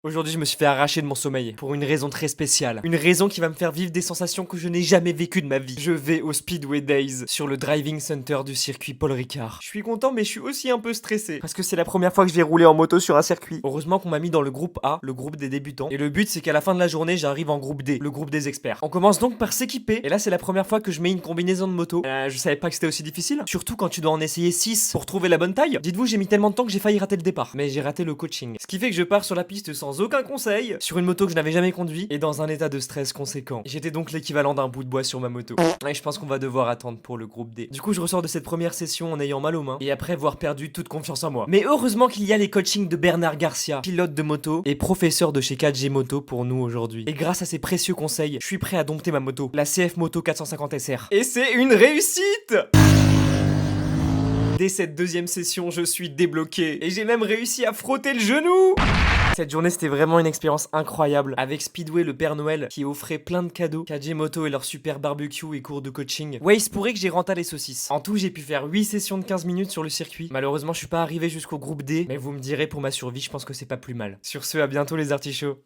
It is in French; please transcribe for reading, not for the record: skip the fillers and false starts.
Aujourd'hui, je me suis fait arracher de mon sommeil pour une raison très spéciale. Une raison qui va me faire vivre des sensations que je n'ai jamais vécues de ma vie. Je vais au Speedway Days sur le driving center du circuit Paul Ricard. Je suis content, mais je suis aussi un peu stressé parce que c'est la première fois que je vais rouler en moto sur un circuit. Heureusement qu'on m'a mis dans le groupe A, le groupe des débutants. Et le but, c'est qu'à la fin de la journée, j'arrive en groupe D, le groupe des experts. On commence donc par s'équiper. Et là, c'est la première fois que je mets une combinaison de moto. Je savais pas que c'était aussi difficile. Surtout quand tu dois en essayer 6 pour trouver la bonne taille. Dites-vous, j'ai mis tellement de temps que j'ai failli rater le départ. Mais j'ai raté le coaching. Ce qui fait que je pars sur la piste sans aucun conseil, sur une moto que je n'avais jamais conduit et dans un état de stress conséquent. J'étais donc l'équivalent d'un bout de bois sur ma moto. Et je pense qu'on va devoir attendre pour le groupe D. Du coup, je ressors de cette première session en ayant mal aux mains et après avoir perdu toute confiance en moi. Mais heureusement qu'il y a les coachings de Bernard Garcia, pilote de moto et professeur de chez 4G Moto pour nous aujourd'hui. Et grâce à ses précieux conseils, je suis prêt à dompter ma moto, la CF Moto 450 SR. Et c'est une réussite! Dès cette deuxième session, je suis débloqué et j'ai même réussi à frotter le genou! Cette journée, c'était vraiment une expérience incroyable. Avec Speedway, le Père Noël, qui offrait plein de cadeaux, KJ Moto et leur super barbecue et cours de coaching. Ouais, il se pourrait que j'ai renté les saucisses. En tout, j'ai pu faire 8 sessions de 15 minutes sur le circuit. Malheureusement, je suis pas arrivé jusqu'au groupe D, mais vous me direz, pour ma survie, je pense que c'est pas plus mal. Sur ce, à bientôt les artichauts.